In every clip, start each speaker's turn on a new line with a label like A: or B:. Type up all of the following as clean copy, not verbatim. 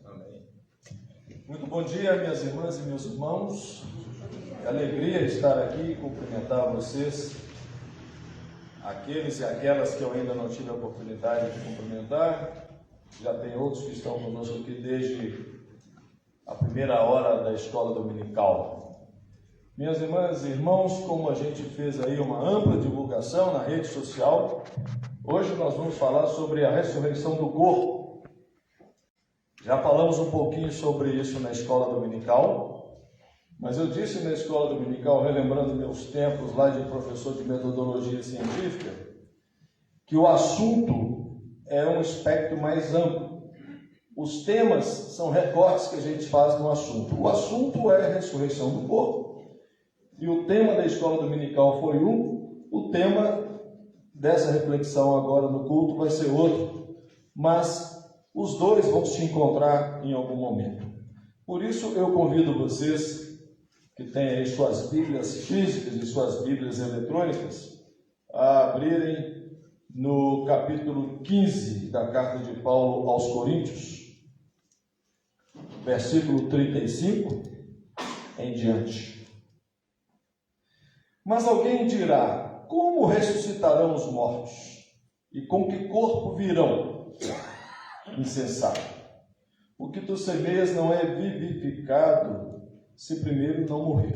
A: Amém. Muito bom dia, minhas irmãs e meus irmãos. É alegria estar aqui e cumprimentar vocês, aqueles e aquelas que eu ainda não tive a oportunidade de cumprimentar. Já tem outros que estão conosco aqui desde a primeira hora da escola dominical. Minhas irmãs e irmãos, como a gente fez aí uma ampla divulgação na rede social, hoje nós vamos falar sobre a ressurreição do corpo. Já falamos um pouquinho sobre isso na escola dominical, mas eu disse na escola dominical, relembrando meus tempos lá de professor de metodologia científica, que o assunto é um espectro mais amplo. Os temas são recortes que a gente faz no assunto. O assunto é a ressurreição do corpo, e o tema da escola dominical foi um, o tema dessa reflexão agora no culto vai ser outro, mas os dois vão se encontrar em algum momento. Por isso eu convido vocês que têm aí suas Bíblias físicas e suas Bíblias eletrônicas a abrirem no capítulo 15 da carta de Paulo aos Coríntios, versículo 35 em diante. Mas alguém dirá: como ressuscitarão os mortos? E com que corpo virão? Insensato. O que tu semeias não é vivificado se primeiro não morrer.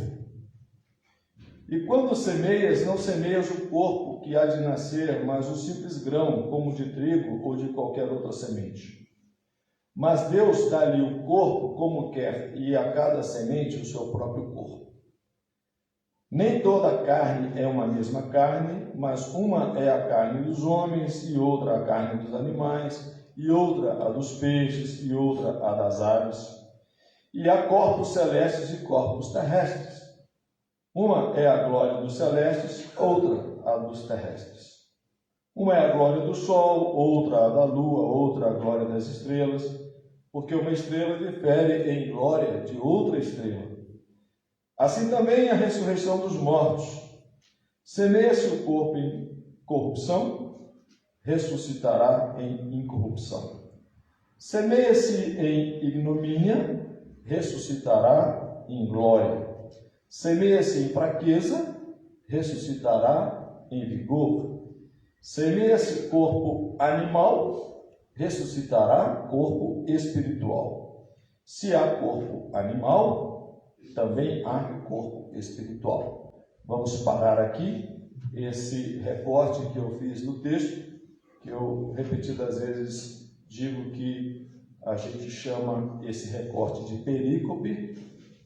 A: E quando semeias, não semeias o corpo que há de nascer, mas o simples grão, como de trigo ou de qualquer outra semente. Mas Deus dá-lhe o corpo como quer, e a cada semente o seu próprio corpo. Nem toda a carne é uma mesma carne, mas uma é a carne dos homens, e outra a carne dos animais, e outra a dos peixes, e outra a das aves. E há corpos celestes e corpos terrestres. Uma é a glória dos celestes, outra a dos terrestres. Uma é a glória do sol, outra a da lua, outra a glória das estrelas, porque uma estrela difere em glória de outra estrela. Assim também a ressurreição dos mortos. Semeia-se o corpo em corrupção, ressuscitará em incorrupção. Semeia-se em ignomínia, ressuscitará em glória. Semeia-se em fraqueza, ressuscitará em vigor. Semeia-se corpo animal, ressuscitará corpo espiritual. Se há corpo animal, também há corpo espiritual. Vamos parar aqui esse recorte que eu fiz do texto, que eu repetidas vezes digo que a gente chama esse recorte de perícope,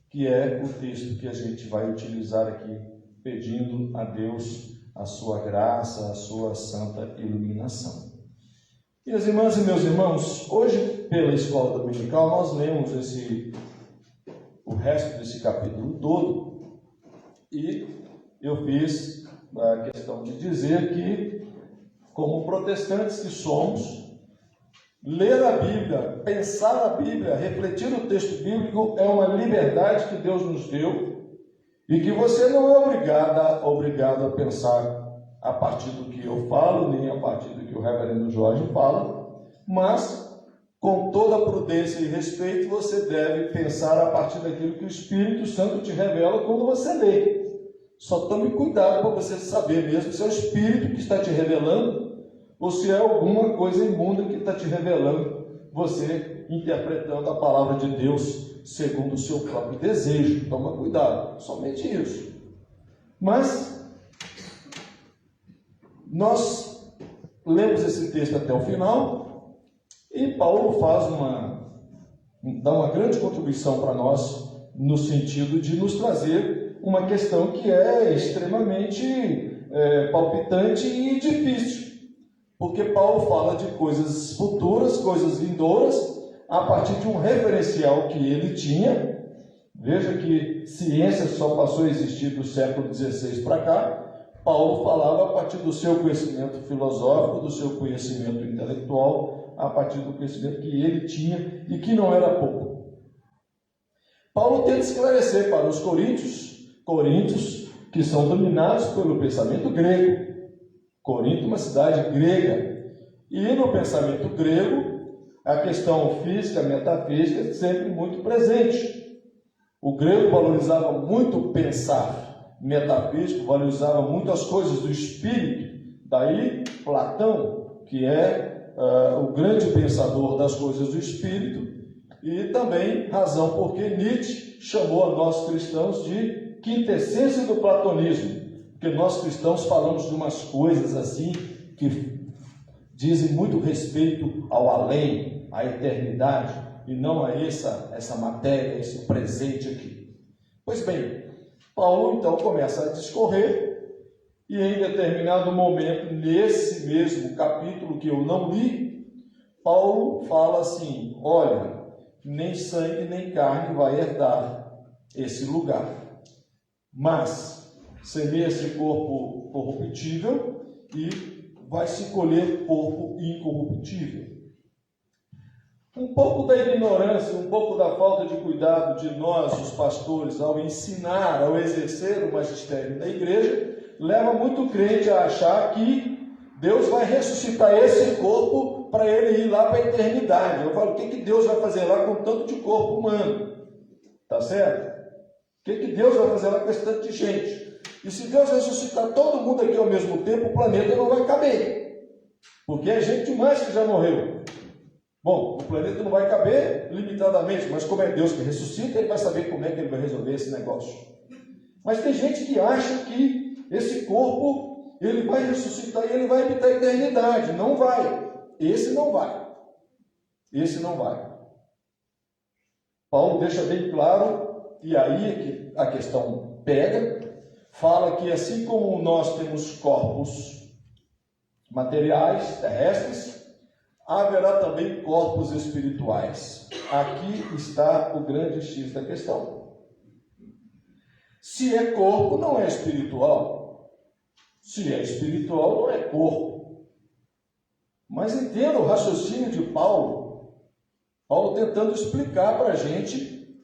A: que é o texto que a gente vai utilizar aqui, pedindo a Deus a sua graça, a sua santa iluminação. Minhas irmãs e meus irmãos, hoje pela escola dominical nós lemos o resto desse capítulo todo, e eu fiz a questão de dizer que, como protestantes que somos, ler a Bíblia, pensar a Bíblia, refletir o texto bíblico é uma liberdade que Deus nos deu, e que você não é obrigado a pensar a partir do que eu falo, nem a partir do que o reverendo Jorge fala, mas com toda a prudência e respeito, você deve pensar a partir daquilo que o Espírito Santo te revela quando você lê. Só tome cuidado para você saber mesmo se é o Espírito que está te revelando ou se é alguma coisa imunda que está te revelando, você interpretando a palavra de Deus segundo o seu próprio desejo. Toma cuidado, somente isso. Mas nós lemos esse texto até o final, e Paulo dá uma grande contribuição para nós, no sentido de nos trazer uma questão que é extremamente palpitante e difícil. Porque Paulo fala de coisas futuras, coisas vindouras, a partir de um referencial que ele tinha. Veja que ciência só passou a existir do século XVI para cá. Paulo falava a partir do seu conhecimento filosófico, do seu conhecimento intelectual, a partir do conhecimento que ele tinha e que não era pouco. Paulo tenta esclarecer para os coríntios que são dominados pelo pensamento grego. Corinto é uma cidade grega, e no pensamento grego a questão física, metafísica, é sempre muito presente. O grego valorizava muito o pensar metafísico, valorizava muito as coisas do espírito. Daí, Platão, que é o grande pensador das coisas do espírito, e também razão porque Nietzsche chamou a nós cristãos de quintessência do platonismo, porque nós cristãos falamos de umas coisas assim que dizem muito respeito ao além, à eternidade, e não a essa matéria, esse presente aqui. Pois bem, Paulo então começa a discorrer, e em determinado momento, nesse mesmo capítulo que eu não li, Paulo fala assim: olha, nem sangue nem carne vai herdar esse lugar, mas semeia-se corpo corruptível e vai se colher corpo incorruptível. Um pouco da ignorância, um pouco da falta de cuidado de nós, os pastores, ao ensinar, ao exercer o magistério da igreja, leva muito crente a achar que Deus vai ressuscitar esse corpo para ele ir lá para a eternidade. Eu falo, o que Deus vai fazer lá com tanto de corpo humano? Tá certo? O que Deus vai fazer lá com esse tanto de gente? E se Deus ressuscitar todo mundo aqui ao mesmo tempo, o planeta não vai caber. Porque é gente demais que já morreu. Bom, o planeta não vai caber limitadamente, mas como é Deus que ressuscita, ele vai saber como é que ele vai resolver esse negócio. Mas tem gente que acha que esse corpo, ele vai ressuscitar e ele vai habitar a eternidade. Não vai. Esse não vai. Esse não vai. Paulo deixa bem claro, e aí é que a questão pega, fala que assim como nós temos corpos materiais, terrestres, haverá também corpos espirituais. Aqui está o grande X da questão. Se é corpo, não é espiritual. Se é espiritual, não é corpo. Mas entenda o raciocínio de Paulo. Paulo tentando explicar para a gente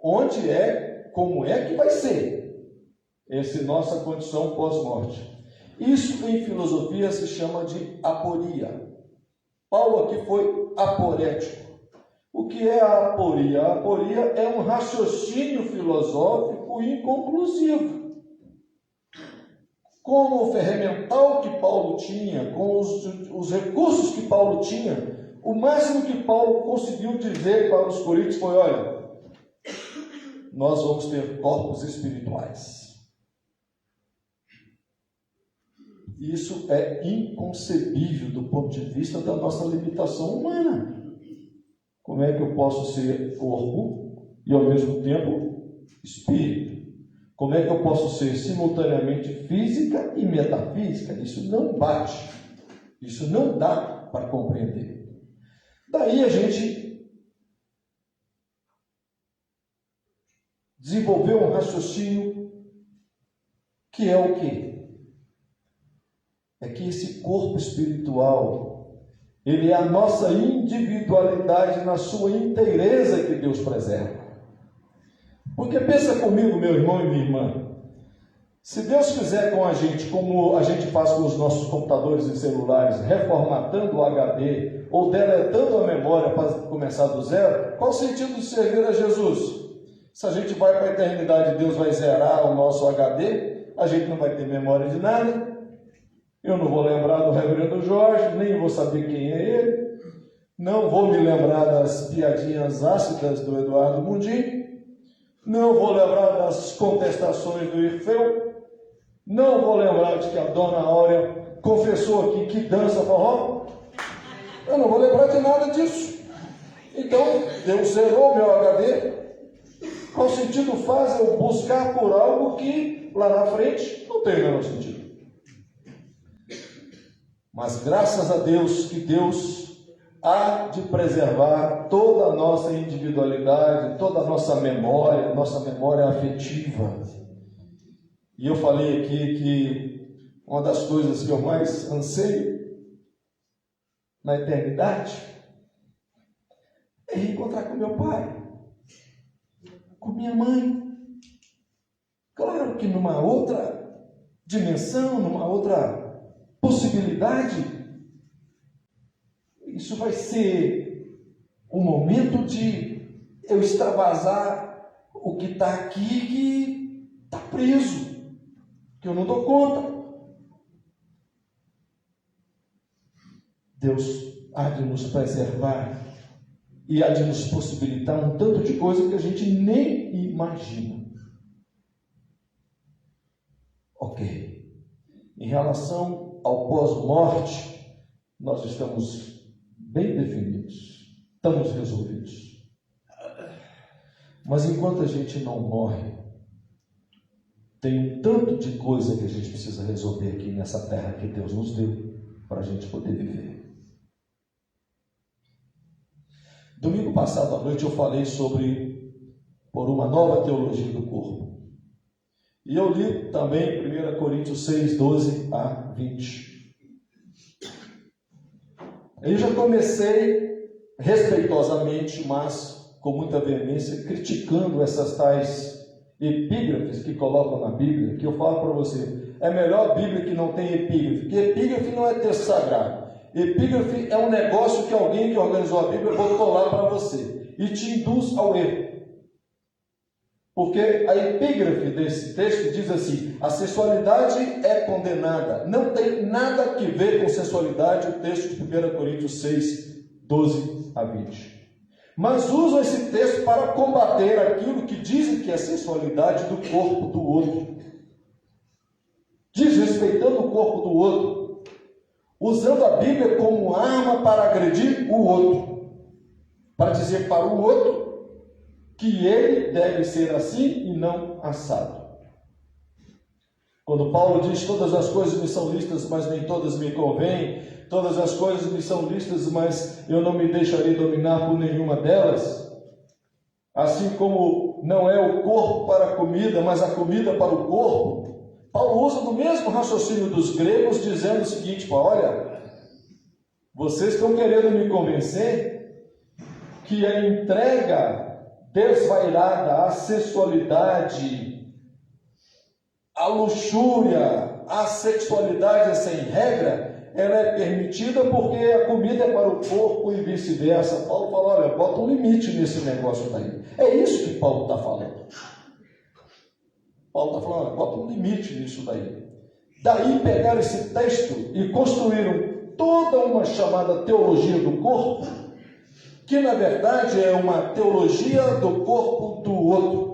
A: onde é, como é que vai ser essa nossa condição pós-morte. Isso em filosofia se chama de aporia. Paulo aqui foi aporético. O que é a aporia? A aporia é um raciocínio filosófico inconclusivo. Com o ferramental que Paulo tinha, com os recursos que Paulo tinha, o máximo que Paulo conseguiu dizer para os coríntios foi: olha, nós vamos ter corpos espirituais. Isso é inconcebível do ponto de vista da nossa limitação humana. Como é que eu posso ser corpo e ao mesmo tempo espírito? Como é que eu posso ser simultaneamente física e metafísica? Isso não bate. Isso não dá para compreender. Daí a gente desenvolveu um raciocínio que é o quê? É que esse corpo espiritual, ele é a nossa individualidade na sua inteireza que Deus preserva. Porque pensa comigo, meu irmão e minha irmã, se Deus fizer com a gente como a gente faz com os nossos computadores e celulares, reformatando o HD ou deletando a memória para começar do zero, qual o sentido de servir a Jesus? Se a gente vai para a eternidade, Deus vai zerar o nosso HD, a gente não vai ter memória de nada. Eu não vou lembrar do reverendo Jorge, nem vou saber quem é ele, não vou me lembrar das piadinhas ácidas do Eduardo Mundim, não vou lembrar das contestações do Irfeu, não vou lembrar de que a dona Áurea confessou aqui que dança forró, eu não vou lembrar de nada disso. Então, Deus zerou meu HD. Qual sentido faz eu buscar por algo que lá na frente não tem o menor sentido? Mas graças a Deus que Deus há de preservar toda a nossa individualidade, toda a nossa memória afetiva. E eu falei aqui que uma das coisas que eu mais anseio na eternidade é reencontrar com meu pai, com minha mãe. Claro que numa outra dimensão, numa outra possibilidade, isso vai ser um momento de eu extravasar o que está aqui, que está preso, que eu não dou conta. Deus há de nos preservar e há de nos possibilitar um tanto de coisa que a gente nem imagina. Ok. Em relação ao pós-morte, nós estamos bem definidos, estamos resolvidos. Mas enquanto a gente não morre, tem um tanto de coisa que a gente precisa resolver aqui nessa terra que Deus nos deu para a gente poder viver. Domingo passado à noite eu falei sobre por uma nova teologia do corpo. E eu li também 1 Coríntios 6, 12 a 20. Eu já comecei respeitosamente, mas com muita veemência, criticando essas tais epígrafes que colocam na Bíblia, que eu falo para você, é melhor a Bíblia que não tem epígrafe, porque epígrafe não é texto sagrado. Epígrafe é um negócio que alguém que organizou a Bíblia botou lá para você e te induz ao erro. Porque a epígrafe desse texto diz assim: a sensualidade é condenada. Não tem nada a ver com sensualidade o texto de 1 Coríntios 6, 12 a 20. Mas usam esse texto para combater aquilo que dizem que é sensualidade do corpo do outro. Desrespeitando o corpo do outro. Usando a Bíblia como arma para agredir o outro. Para dizer para o outro que ele deve ser assim e não assado. Quando Paulo diz: todas as coisas me são lícitas, mas nem todas me convêm, todas as coisas me são lícitas, mas eu não me deixarei dominar por nenhuma delas, assim como não é o corpo para a comida, mas a comida para o corpo, Paulo usa do mesmo raciocínio dos gregos, dizendo o seguinte: olha, vocês estão querendo me convencer que a entrega desvairada, a sensualidade, a luxúria, a sexualidade sem regra, ela é permitida porque a comida é para o corpo e vice-versa. Paulo fala: olha, bota um limite nesse negócio daí. É isso que Paulo está falando. Paulo está falando: olha, bota um limite nisso daí. Daí pegaram esse texto e construíram toda uma chamada teologia do corpo, que na verdade é uma teologia do corpo do outro.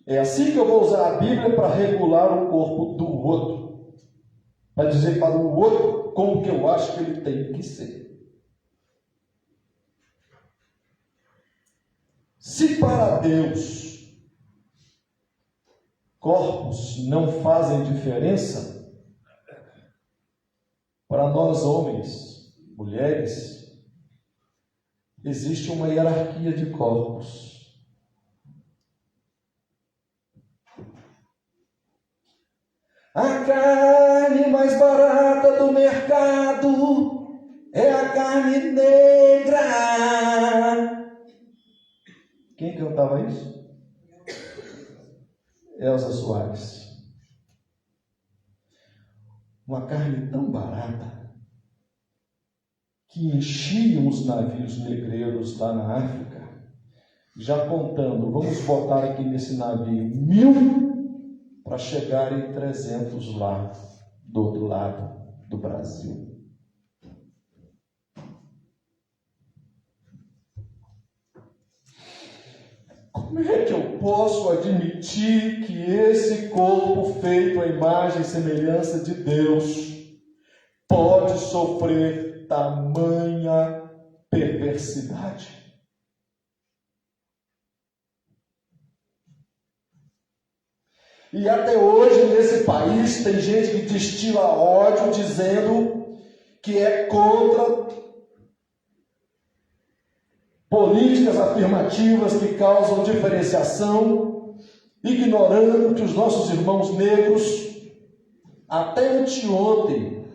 A: É assim que eu vou usar a Bíblia para regular o corpo do outro, para dizer para o outro como que eu acho que ele tem que ser. Se para Deus corpos não fazem diferença, para nós homens, mulheres, existe uma hierarquia de corpos. A carne mais barata do mercado é a carne negra. Quem cantava isso? Elza Soares. Uma carne tão barata que enchiam os navios negreiros lá na África, já contando, vamos botar aqui nesse navio 1000 para chegarem 300 lá do outro lado do Brasil. Como é que eu posso admitir que esse corpo feito à imagem e semelhança de Deus pode sofrer tamanha perversidade? E até hoje nesse país tem gente que destila ódio dizendo que é contra políticas afirmativas que causam diferenciação, ignorando que os nossos irmãos negros até anteontem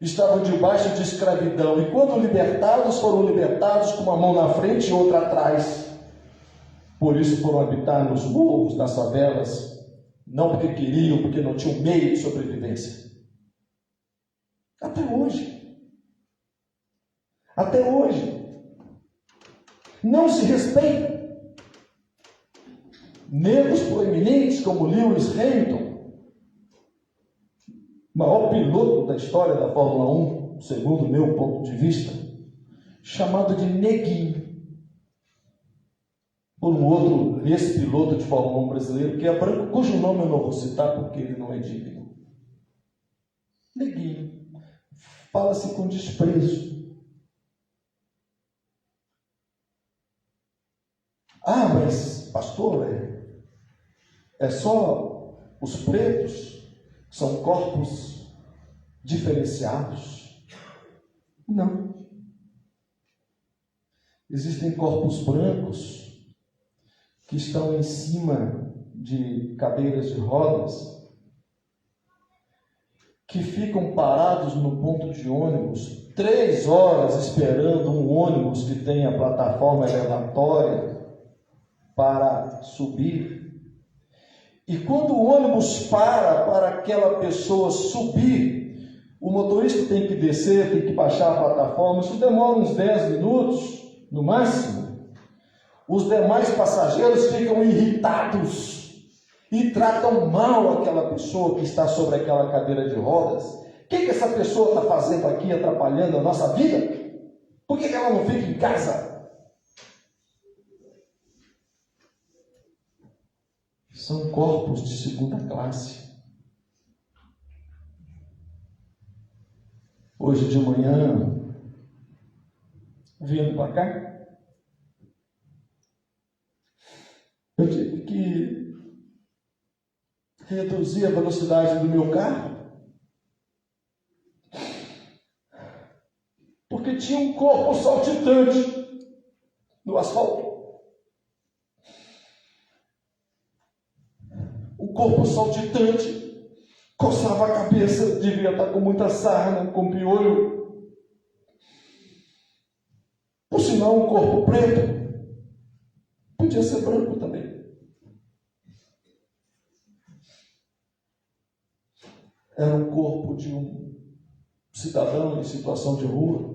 A: estavam debaixo de escravidão, e quando libertados, foram libertados com uma mão na frente e outra atrás. Por isso foram habitar nos morros, nas favelas, não porque queriam, porque não tinham meio de sobrevivência. Até hoje. Até hoje. não se respeitam. Negros proeminentes como Lewis Hamilton, maior piloto da história da Fórmula 1, segundo o meu ponto de vista, chamado de neguinho por um outro ex-piloto de Fórmula 1 brasileiro, que é branco, cujo nome eu não vou citar porque ele não é digno. Neguinho. Fala-se com desprezo. Ah, mas, pastor, é só os pretos? São corpos diferenciados? Não. Existem corpos brancos que estão em cima de cadeiras de rodas, que ficam parados no ponto de ônibus 3 horas esperando um ônibus que tenha plataforma elevatória para subir. E quando o ônibus para aquela pessoa subir, o motorista tem que descer, tem que baixar a plataforma. Isso demora uns 10 minutos, no máximo. Os demais passageiros ficam irritados e tratam mal aquela pessoa que está sobre aquela cadeira de rodas. O que essa pessoa está fazendo aqui, atrapalhando a nossa vida? Por que ela não fica em casa? São corpos de segunda classe. Hoje de manhã, vindo para cá, eu tive que reduzir a velocidade do meu carro, porque tinha um corpo saltitante no asfalto. O corpo saltitante coçava a cabeça, devia estar com muita sarna, com piolho. Por sinal, um corpo preto, podia ser branco também. Era um corpo de um cidadão em situação de rua.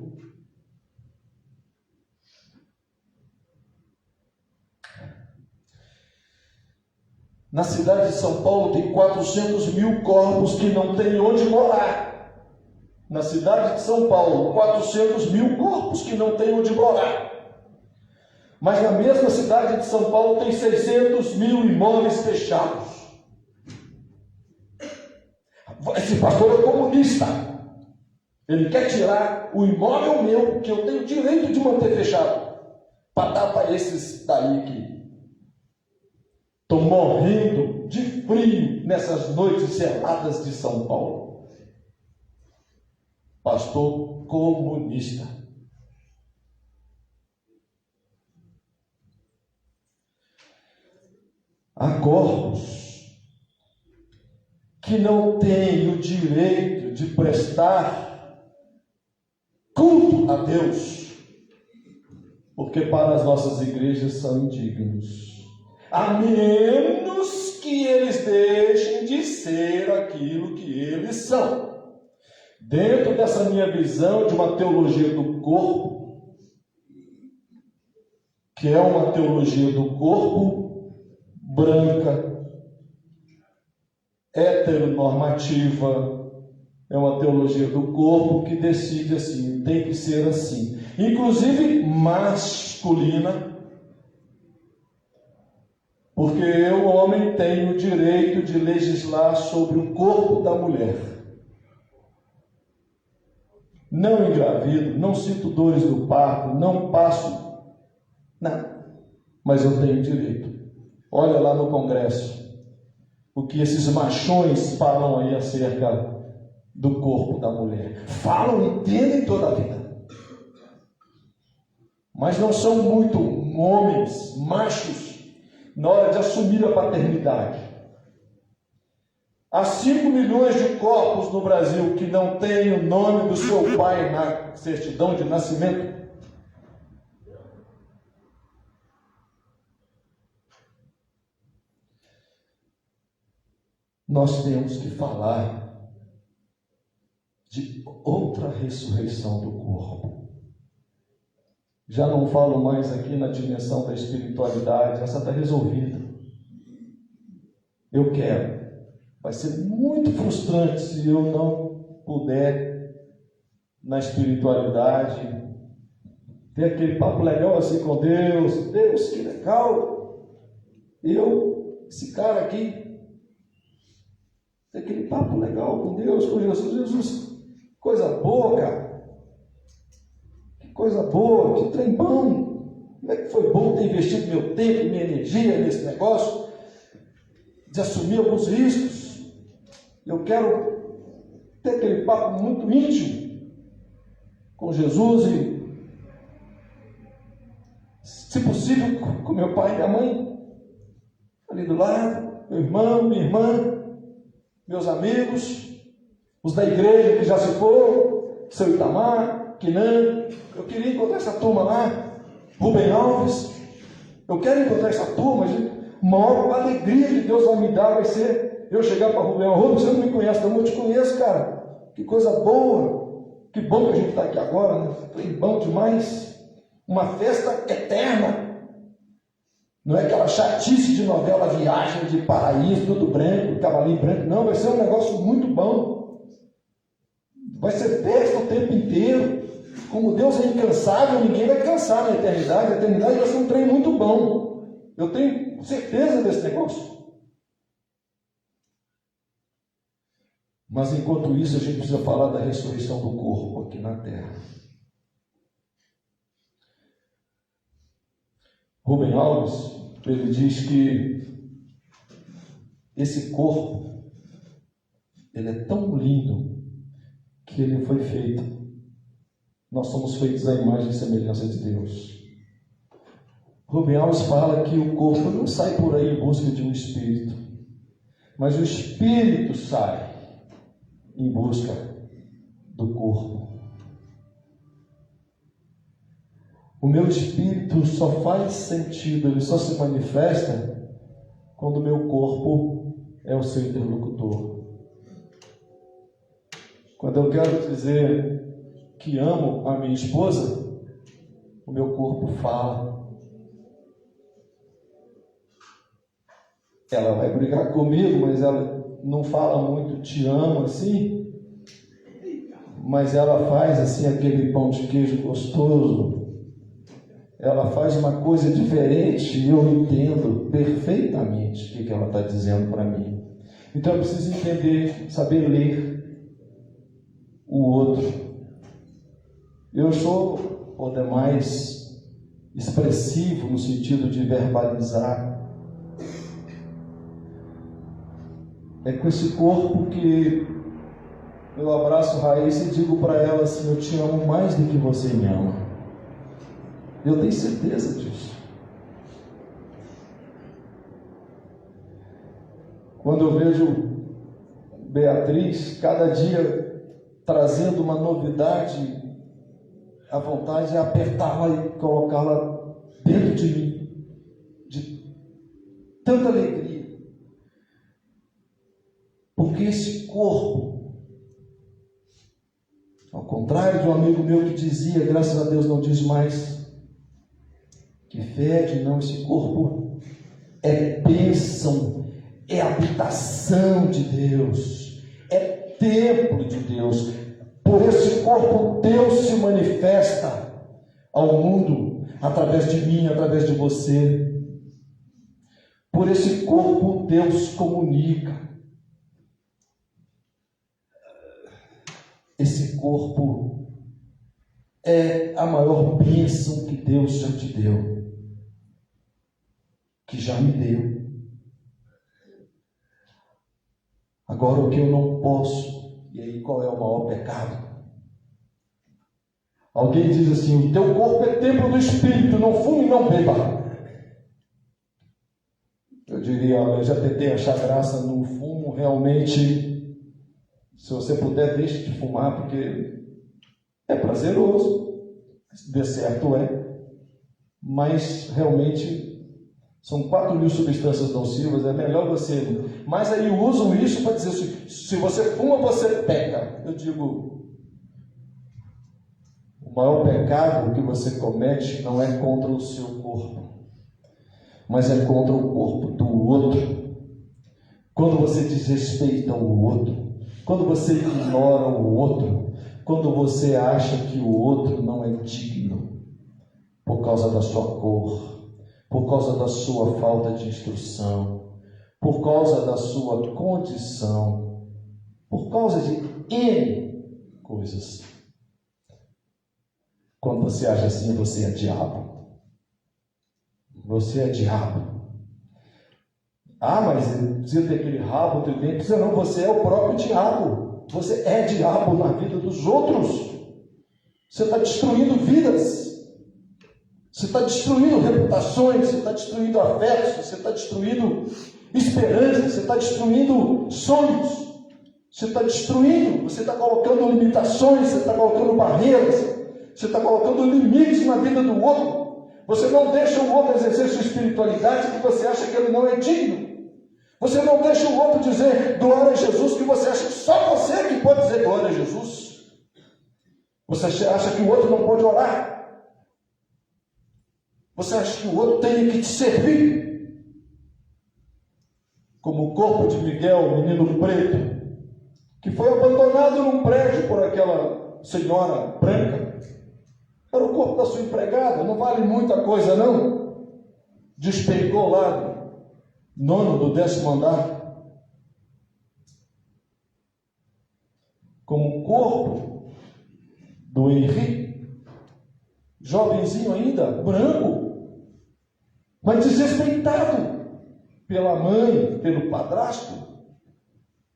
A: Na cidade de São Paulo tem 400 mil corpos que não têm onde morar. Na cidade de São Paulo, 400 mil corpos que não têm onde morar. Mas na mesma cidade de São Paulo tem 600 mil imóveis fechados. Esse pastor é comunista. Ele quer tirar o imóvel meu, que eu tenho direito de manter fechado, para dar para esses daí que estão morrendo de frio nessas noites geladas de São Paulo. Pastor comunista. Há corpos que não têm o direito de prestar culto a Deus, porque para as nossas igrejas são indignos, a menos que eles deixem de ser aquilo que eles são. Dentro dessa minha visão de uma teologia do corpo, que é uma teologia do corpo branca, heteronormativa, é uma teologia do corpo que decide assim, tem que ser assim, inclusive masculina, porque o homem tem o direito de legislar sobre o corpo da mulher. Não engravido, não sinto dores do parto, não passo nada, mas eu tenho direito. Olha lá no Congresso o que esses machões falam aí acerca do corpo da mulher. Falam, entendem toda a vida. Mas não são muito homens, machos, na hora de assumir a paternidade. Há 5 milhões de corpos no Brasil que não têm o nome do seu pai na certidão de nascimento. Nós temos que falar de outra ressurreição do corpo. Já não falo mais aqui na dimensão da espiritualidade, essa está resolvida. Eu quero. Vai ser muito frustrante se eu não puder, na espiritualidade, ter aquele papo legal assim com Deus. Deus, que legal! Esse cara aqui, ter aquele papo legal com Deus, com Jesus. Jesus, coisa boa, cara. Que coisa boa, que trem bom. Como é que foi bom ter investido meu tempo, minha energia nesse negócio, de assumir alguns riscos. Eu quero ter aquele papo muito íntimo com Jesus e, se possível, com meu pai e minha mãe, ali do lado, meu irmão, minha irmã, meus amigos, os da igreja que já se foram, seu Itamar, Quinan. Eu queria encontrar essa turma lá, Rubem Alves. Eu quero encontrar essa turma, gente. A maior alegria que Deus vai me dar vai ser eu chegar para Rubem Alves. Você não me conhece, não, eu te conheço, cara. Que coisa boa. Que bom que a gente está aqui agora, né? Foi bom demais. Uma festa eterna. Não é aquela chatice de novela Viagem de Paraíso, tudo branco, cavalinho branco. Não, vai ser um negócio muito bom. Vai ser festa o tempo inteiro. Como Deus é incansável, ninguém vai cansar na eternidade. A eternidade vai ser um trem muito bom. Eu tenho certeza desse negócio. Mas enquanto isso, a gente precisa falar da ressurreição do corpo aqui na terra. Rubem Alves, ele diz que esse corpo, ele é tão lindo que ele foi feito. Nós somos feitos à imagem e semelhança de Deus. Rubem Alves fala que o corpo não sai por aí em busca de um espírito, mas o espírito sai em busca do corpo. O meu espírito só faz sentido, ele só se manifesta quando o meu corpo é o seu interlocutor. Quando eu quero dizer que amo a minha esposa, o meu corpo fala. Ela vai brigar comigo, mas ela não fala muito te amo assim, mas ela faz assim aquele pão de queijo gostoso. Ela faz uma coisa diferente e eu entendo perfeitamente o que ela está dizendo para mim. Então eu preciso entender, saber ler o outro. Eu sou, por demais, expressivo no sentido de verbalizar. É com esse corpo que eu abraço Raíssa e digo para ela assim: eu te amo mais do que você me ama. Eu tenho certeza disso. Quando eu vejo Beatriz, cada dia trazendo uma novidade, a vontade é apertá-la e colocá-la dentro de mim, de tanta alegria. Porque esse corpo, ao contrário de um amigo meu que dizia, graças a Deus não diz mais, que fede, não, esse corpo é bênção, é habitação de Deus, é templo de Deus. Por esse corpo Deus se manifesta ao mundo, através de mim, através de você. Por esse corpo Deus comunica. Esse corpo é a maior bênção que Deus já te deu, que já me deu. Agora, o que eu não posso, e aí qual é o maior pecado? Alguém diz assim: o teu corpo é templo do Espírito, não fume e não beba. Eu diria: olha, eu já tentei achar graça no fumo, realmente. Se você puder, deixe de fumar, porque é prazeroso, se der certo mas realmente são 4.000 substâncias nocivas, é melhor você. Mas aí usam isso para dizer assim: se você fuma, você peca. Eu digo: o maior pecado que você comete não é contra o seu corpo, mas é contra o corpo do outro. Quando você desrespeita o outro, quando você ignora o outro, quando você acha que o outro não é digno, por causa da sua cor, por causa da sua falta de instrução, por causa da sua condição, por causa de N coisas. Quando você age assim, você é diabo. Você é diabo. Ah, mas precisa ter aquele rabo, tem dente. Precisa não, você é o próprio diabo. Você é diabo na vida dos outros. Você está destruindo vidas. Você está destruindo reputações. Você está destruindo afetos. Você está destruindo esperanças. Você está destruindo sonhos. Você está destruindo. Você está colocando limitações. Você está colocando barreiras. Você está colocando limites na vida do outro. Você não deixa o outro exercer sua espiritualidade que você acha que ele não é digno. Você não deixa o outro dizer glória a Jesus, que você acha que só você que pode dizer glória a Jesus. Você acha que o outro não pode orar. Você acha que o outro tem que te servir. Como o corpo de Miguel, o menino preto, que foi abandonado num prédio por aquela senhora branca. Era o corpo da sua empregada, não vale muita coisa não. Despencou lá do 9º, do 10º andar. Como o corpo do Henrique, jovenzinho ainda, branco, mas desrespeitado pela mãe, pelo padrasto,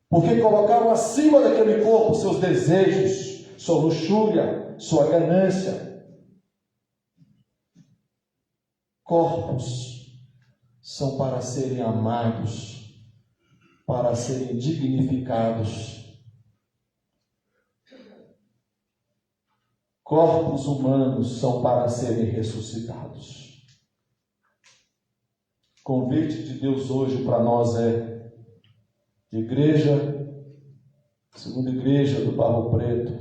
A: porque colocaram acima daquele corpo seus desejos, sua luxúria, sua ganância. Corpos são para serem amados, para serem dignificados. Corpos humanos são para serem ressuscitados. O convite de Deus hoje para nós é: igreja, segunda igreja do Barro Preto,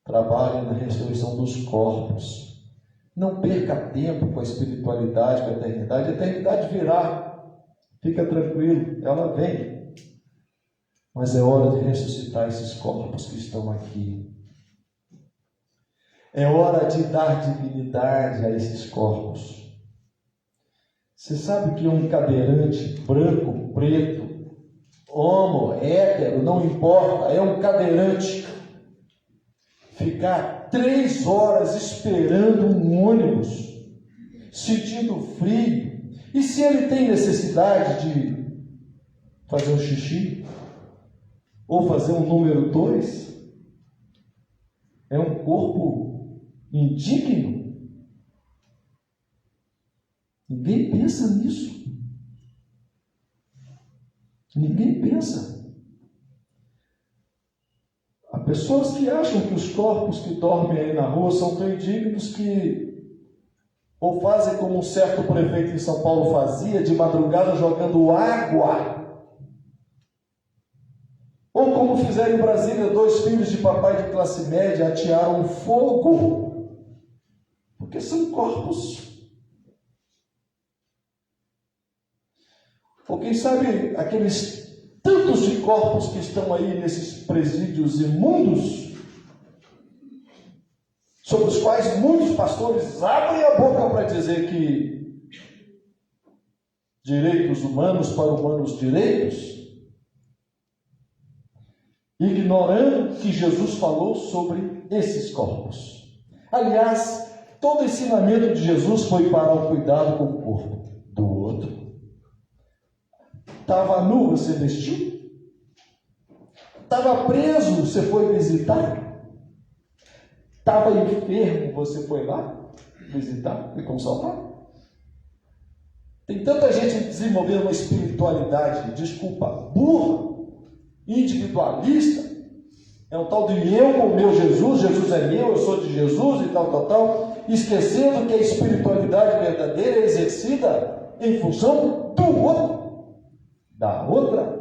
A: trabalhe na ressurreição dos corpos. Não perca tempo com a espiritualidade, com a eternidade. A eternidade virá. Fica tranquilo, ela vem. Mas é hora de ressuscitar esses corpos que estão aqui. É hora de dar dignidade a esses corpos. Você sabe que um cadeirante branco, preto, homo, hétero, não importa, é um cadeirante, ficar 3 horas esperando um ônibus, sentindo frio, e se ele tem necessidade de fazer um xixi, ou fazer um número 2, é um corpo indigno. Ninguém pensa nisso. Ninguém pensa. Há pessoas que acham que os corpos que dormem aí na rua são tão indignos que ou fazem como um certo prefeito em São Paulo fazia, de madrugada jogando água, ou como fizeram em Brasília 2 filhos de papai de classe média atearam fogo, porque são corpos. Ou quem sabe aqueles tantos de corpos que estão aí nesses presídios imundos, sobre os quais muitos pastores abrem a boca para dizer que direitos humanos para humanos direitos, ignorando que Jesus falou sobre esses corpos. Aliás, todo o ensinamento de Jesus foi para o cuidado com o corpo do outro. Estava nu, você vestiu? Estava preso, você foi visitar? Estava enfermo, você foi lá visitar e consolar? Tem tanta gente desenvolvendo uma espiritualidade, desculpa, burra, individualista. É um tal de eu com o meu Jesus, Jesus é meu, eu sou de Jesus e tal, esquecendo que a espiritualidade verdadeira é exercida em função do outro, da outra.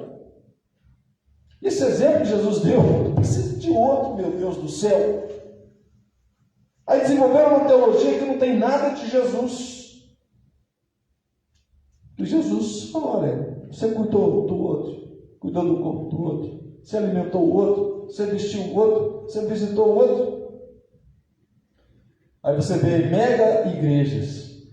A: Esse exemplo que Jesus deu, não precisa de outro, meu Deus do céu. Aí desenvolveram uma teologia que não tem nada de Jesus. E Jesus falou: olha, você cuidou do outro, cuidou do corpo do outro, você alimentou o outro, você vestiu o outro, você visitou o outro. Aí você vê mega igrejas,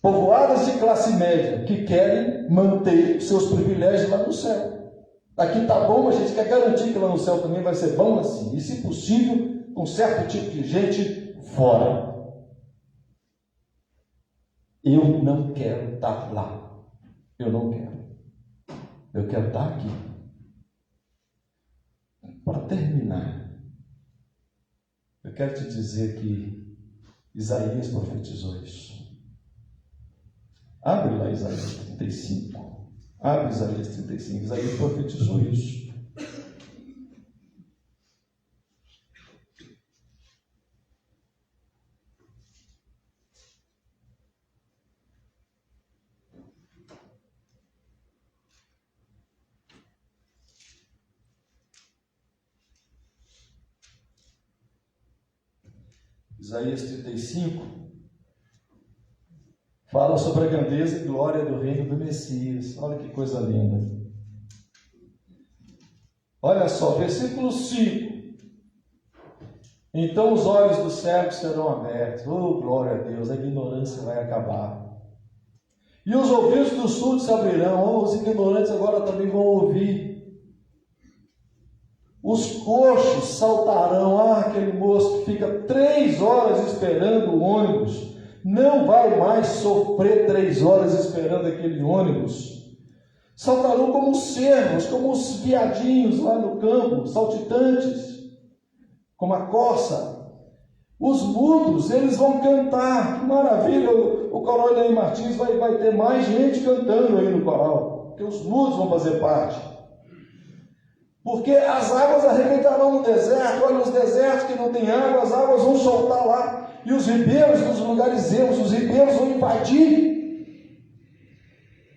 A: povoadas de classe média, que querem manter seus privilégios lá no céu. Aqui está bom, mas a gente quer garantir que lá no céu também vai ser bom assim. E, se possível, com certo tipo de gente fora. Eu não quero estar lá. Eu não quero. Eu quero estar aqui. Para terminar, eu quero te dizer que Isaías profetizou isso. Abre lá Isaías 35. Abre Isaías 35. Isaías profetizou isso. Isaías 35 fala sobre a grandeza e glória do reino do Messias. Olha que coisa linda. Olha só, versículo 5. Então os olhos dos cegos serão abertos. Oh, glória a Deus, a ignorância vai acabar. E os ouvidos dos surdos se abrirão. Oh, os ignorantes agora também vão ouvir. Os coxos saltarão. Ah, aquele moço que fica 3 horas esperando o ônibus, não vai mais sofrer 3 horas esperando aquele ônibus. Saltarão como os cervos, como os viadinhos lá no campo, saltitantes, como a corça. Os mudos, eles vão cantar. Que maravilha, o coral Enem Martins vai ter mais gente cantando aí no coral, porque os mudos vão fazer parte. Porque as águas arrebentarão no deserto. Olha, os desertos que não têm água, as águas vão soltar lá. E os ribeiros dos lugares ermos, os ribeiros vão invadir.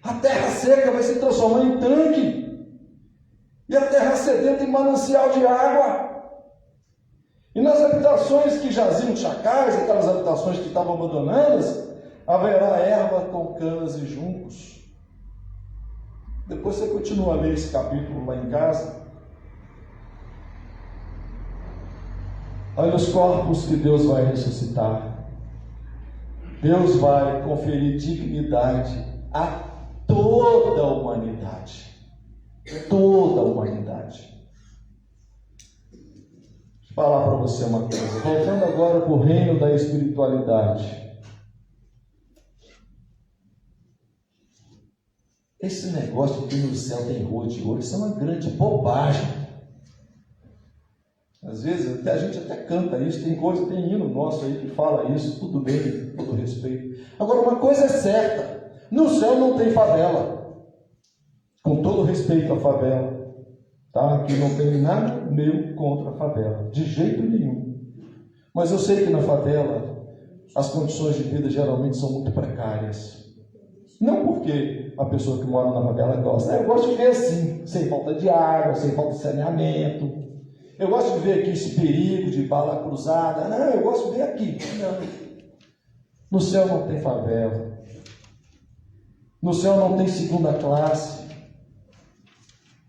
A: A terra seca vai se transformar em tanque. E a terra sedenta em manancial de água. E nas habitações que jaziam chacais, aquelas habitações que estavam abandonadas, haverá erva com canas e juncos. Depois você continua a ler esse capítulo lá em casa. Olha os corpos que Deus vai ressuscitar. Deus vai conferir dignidade a toda a humanidade. Toda a humanidade. Deixa eu falar para você uma coisa. Voltando agora para o reino da espiritualidade. Esse negócio de que no céu tem rua de ouro, isso é uma grande bobagem. Às vezes até a gente até canta isso, tem hino nosso aí que fala isso, tudo bem, com todo respeito. Agora, uma coisa é certa, no céu não tem favela, com todo respeito à favela, tá? Aqui não tem nada meu contra a favela, de jeito nenhum. Mas eu sei que na favela as condições de vida geralmente são muito precárias. Não porque a pessoa que mora na favela gosta, eu gosto de ver assim, sem falta de água, sem falta de saneamento. Eu gosto de ver aqui esse perigo de bala cruzada. Não, eu gosto de ver aqui. Não. No céu não tem favela. No céu não tem segunda classe.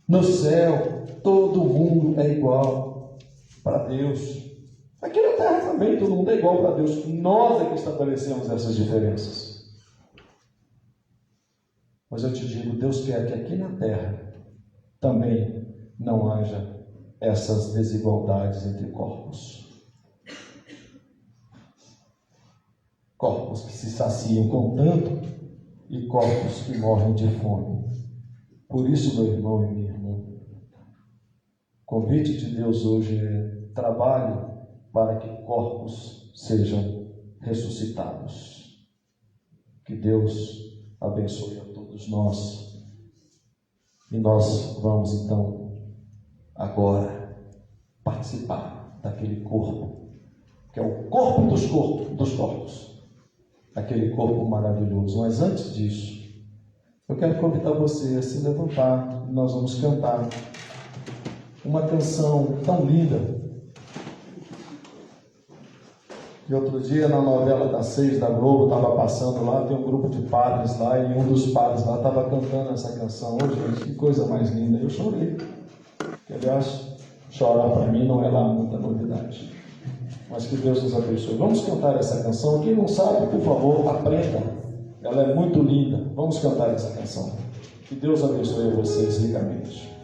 A: No céu, todo mundo é igual para Deus. Aqui na terra também, todo mundo é igual para Deus. Nós é que estabelecemos essas diferenças. Mas eu te digo, Deus quer que aqui na terra também não haja essas desigualdades entre corpos. Corpos que se saciam com tanto e corpos que morrem de fome. Por isso, meu irmão e minha irmã, o convite de Deus hoje é: trabalhe para que corpos sejam ressuscitados. Que Deus abençoe a todos nós. E nós vamos então agora participar daquele corpo, que é o corpo dos corpos, aquele corpo maravilhoso. Mas antes disso, eu quero convidar você a se levantar. Nós vamos cantar uma canção tão linda. E outro dia, na novela das 6 da Globo, estava passando lá, tem um grupo de padres lá, e um dos padres lá estava cantando essa canção. Ô, gente, que coisa mais linda. Eu chorei. Que, aliás, chorar para mim não é lá muita novidade. Mas que Deus nos abençoe. Vamos cantar essa canção. Quem não sabe, por favor, aprenda. Ela é muito linda. Vamos cantar essa canção. Que Deus abençoe vocês ricamente.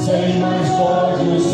A: Sem mais ódio.